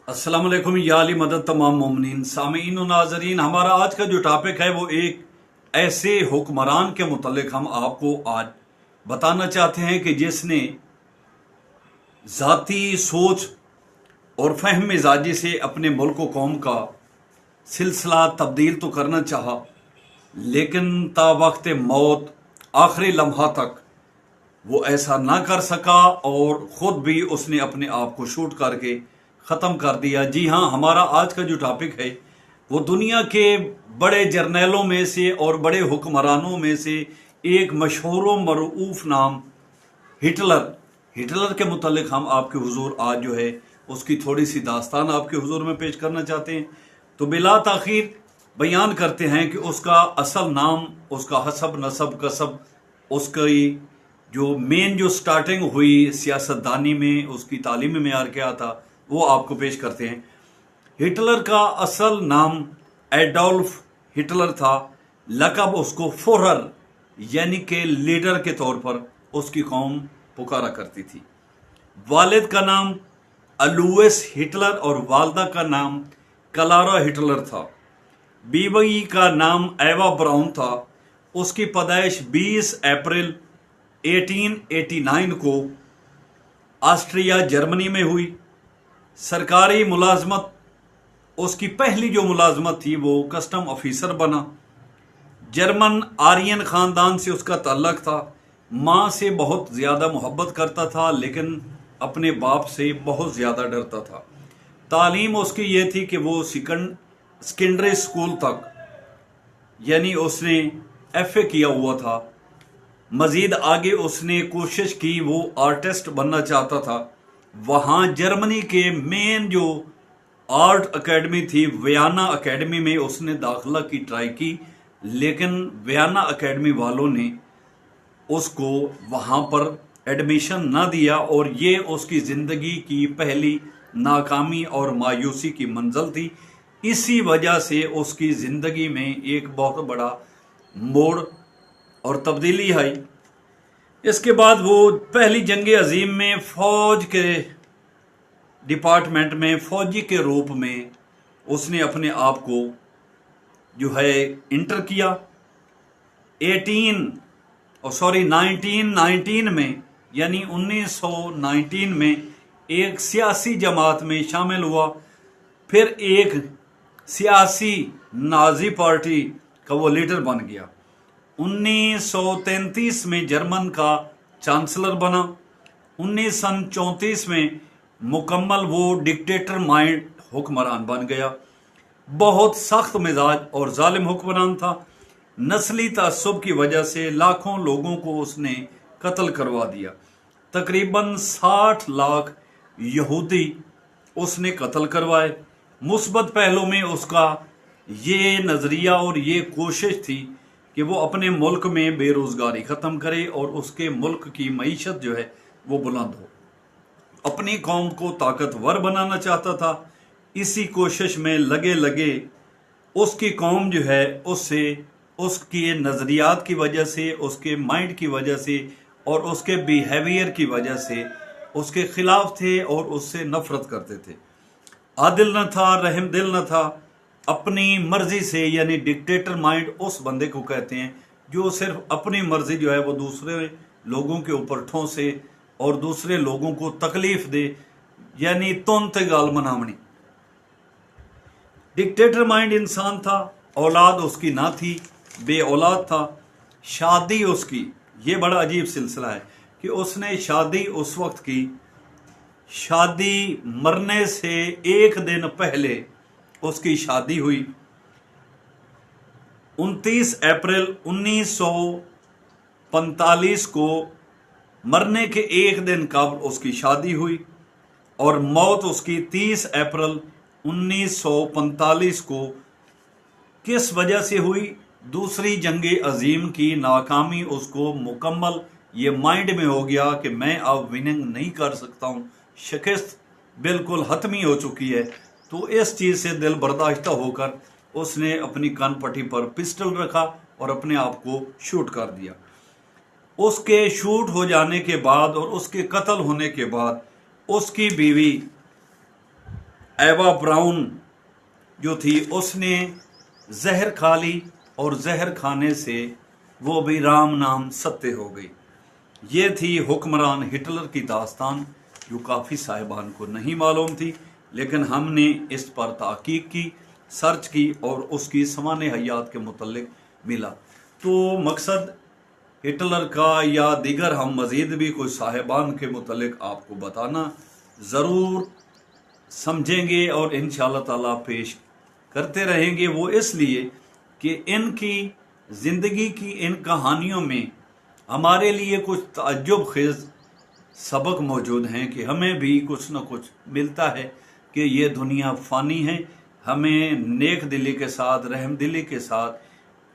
अस्सलाम वालेकुम या अली मदद तमाम मोमिनीन सामीन और नाजरीन। हमारा आज का जो टॉपिक है वो एक ऐसे हुक्मरान के मुतल्लिक हम आपको आज बताना चाहते हैं कि जिसने ज़ाती सोच और फहम मिजाजी से अपने मुल्क व कौम का सिलसिला तब्दील तो करना चाहा, लेकिन ता वक्त मौत आखिरी लम्हा तक वो ऐसा ना कर सका और ख़ुद भी उसने अपने आप को शूट करके ख़त्म कर दिया। जी हाँ, हमारा आज का जो टॉपिक है वो दुनिया के बड़े जर्नैलों में से और बड़े हुक्मरानों में से एक मशहूर व मरऊफ़ नाम हिटलर के मुतल्लिक हम आपके हुजूर आज जो है उसकी थोड़ी सी दास्तान आपके हुजूर में पेश करना चाहते हैं। तो बिला ताख़ीर बयान करते हैं कि उसका असल नाम, उसका हसब नसब कसब, उसकी जो मेन जो स्टार्टिंग हुई सियासतदानी में, उसकी तालीमी मेयार क्या था, वो आपको पेश करते हैं। हिटलर का असल नाम एडोल्फ हिटलर था। लक़ब उसको फुहरर यानी कि लीडर के तौर पर उसकी कौम पुकारा करती थी। वालिद का नाम अलोइस हिटलर और वालदा का नाम क्लारा हिटलर था। बीवी का नाम एवा ब्राउन था। उसकी पैदाइश 20 अप्रैल 1889 को ऑस्ट्रिया जर्मनी में हुई। सरकारी मुलाजमत, उसकी पहली जो मुलाजमत थी वो कस्टम ऑफिसर बना। जर्मन आर्यन ख़ानदान से उसका ताल्लुक़ था। माँ से बहुत ज़्यादा मोहब्बत करता था, लेकिन अपने बाप से बहुत ज़्यादा डरता था। तालीम उसकी ये थी कि वो सेकेंडरी स्कूल तक यानी उसने FA किया हुआ था। मज़ीद आगे उसने कोशिश की, वो आर्टिस्ट बनना चाहता था। वहाँ जर्मनी के मेन जो आर्ट एकेडमी थी वियना एकेडमी में उसने दाखिला की ट्राई की, लेकिन वियना एकेडमी वालों ने उसको वहाँ पर एडमिशन ना दिया और ये उसकी ज़िंदगी की पहली नाकामी और मायूसी की मंजिल थी। इसी वजह से उसकी ज़िंदगी में एक बहुत बड़ा मोड़ और तब्दीली आई। इसके बाद वो पहली जंग अजीम में फ़ौज के डिपार्टमेंट में फ़ौजी के रूप में उसने अपने आप को जो है इंटर किया। 1919 में यानी 1919 में एक सियासी जमात में शामिल हुआ। फिर एक सियासी नाजी पार्टी का वो लीडर बन गया। 1933 में जर्मन का चांसलर बना। 1934 में मुकम्मल वो डिक्टेटर माइंड हुक्मरान बन गया। बहुत सख्त मिजाज और जालिम हुक्मरान था। नस्ली तअस्सुब की वजह से लाखों लोगों को उसने कत्ल करवा दिया। तकरीबन 60 लाख यहूदी उसने कत्ल करवाए। मुस्बत पहलू में उसका ये नज़रिया और ये कोशिश थी कि वो अपने मुल्क में बेरोज़गारी ख़त्म करे और उसके मुल्क की मईशत जो है वो बुलंद हो। अपनी कौम को ताकतवर बनाना चाहता था। इसी कोशिश में लगे लगे उसकी कौम जो है उससे, उसके नज़रियात की वजह से, उसके माइंड की वजह से और उसके बिहेवियर की वजह से उसके ख़िलाफ़ थे और उससे नफ़रत करते थे। आदिल न था, रहम दिल न था। अपनी मर्जी से यानी डिक्टेटर माइंड उस बंदे को कहते हैं जो सिर्फ अपनी मर्जी जो है वो दूसरे लोगों के ऊपर ठोंसे और दूसरे लोगों को तकलीफ दे, यानी तुनते गाल मनावनी। डिक्टेटर माइंड इंसान था। औलाद उसकी ना थी, बे औलाद था। शादी उसकी, ये बड़ा अजीब सिलसिला है कि उसने शादी उस वक्त की, शादी मरने से एक दिन पहले उसकी शादी हुई। 29 अप्रैल 1945 को मरने के एक दिन कबल उसकी शादी हुई और मौत उसकी 30 अप्रैल 1945 को किस वजह से हुई? दूसरी जंग अजीम की नाकामी उसको मुकम्मल ये माइंड में हो गया कि मैं अब विनिंग नहीं कर सकता हूँ, शिकस्त बिल्कुल हतमी हो चुकी है। तो इस चीज़ से दिल बर्दाश्त होकर उसने अपनी कान पट्टी पर पिस्टल रखा और अपने आप को शूट कर दिया। उसके शूट हो जाने के बाद और उसके कत्ल होने के बाद उसकी बीवी एवा ब्राउन जो थी उसने जहर खा ली और जहर खाने से वो भी राम नाम सत्य हो गई। ये थी हुक्मरान हिटलर की दास्तान, जो काफ़ी साहिबान को नहीं मालूम थी, लेकिन हमने इस पर तहकीक की, सर्च की और उसकी समान हयात के मुतल्लिक मिला। तो मकसद हिटलर का या दीगर हम मज़ीद भी कोई साहिबान के मुतल्लिक आपको बताना ज़रूर समझेंगे और इंशाअल्लाह ताला पेश करते रहेंगे। वो इसलिए कि इनकी ज़िंदगी की इन कहानियों में हमारे लिए कुछ ताज्जुब खेज़ सबक मौजूद हैं कि हमें भी कुछ न कुछ मिलता है कि ये दुनिया फ़ानी है। हमें नेक दिली के साथ, रहम दिली के साथ,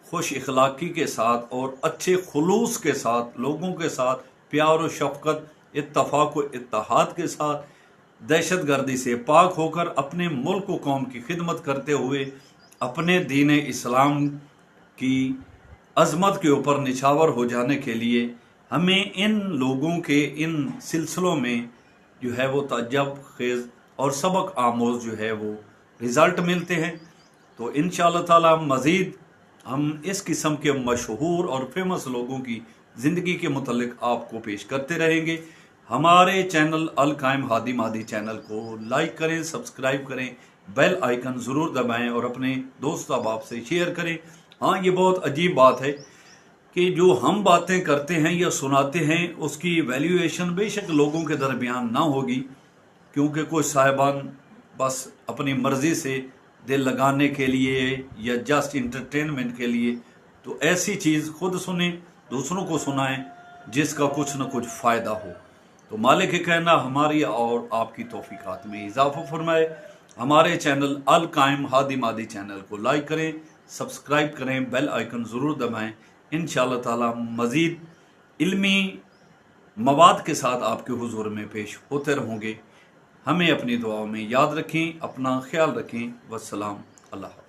खुश इखलाकी के साथ और अच्छे खुलूस के साथ, लोगों के साथ प्यार और शफ़क़त, इत्तफ़ाक़ व इत्तेहाद के साथ, दहशतगर्दी से पाक होकर अपने मुल्क व कौम की खिदमत करते हुए अपने दीन इस्लाम की अज़मत के ऊपर निछावर हो जाने के लिए हमें इन लोगों के इन सिलसिलों में जो है वो ताज्जुब खेज़ और सबक आमोज़ जो है वो रिज़ल्ट मिलते हैं। तो इंशाअल्लाह ताला मज़ीद हम इस किस्म के मशहूर और फेमस लोगों की ज़िंदगी के मुतल्लिक आपको पेश करते रहेंगे। हमारे चैनल अल कायम हादी मादी चैनल को लाइक करें, सब्सक्राइब करें, बेल आइकन ज़रूर दबाएं और अपने दोस्त अहबाब से शेयर करें। हाँ, ये बहुत अजीब बात है कि जो हम बातें करते हैं या सुनाते हैं उसकी वैल्यूएशन बेशक लोगों के दरमियान ना होगी, क्योंकि कोई साहिबान बस अपनी मर्ज़ी से दिल लगाने के लिए या जस्ट इंटरटेनमेंट के लिए तो ऐसी चीज़ खुद सुने, दूसरों को सुनाएं जिसका कुछ न कुछ फ़ायदा हो। तो मालिक के कहना हमारी और आपकी तौफीकात में इजाफा फरमाए। हमारे चैनल अल कायम हादी मादी चैनल को लाइक करें, सब्सक्राइब करें, बेल आइकन ज़रूर दबाएं। इंशाअल्लाह ताला मज़ीद इल्मी मवाद के साथ आपके हुजूर में पेश होते रहेंगे। हमें अपनी दुआओं में याद रखें, अपना ख्याल रखें। वस्सलाम, अल्लाह।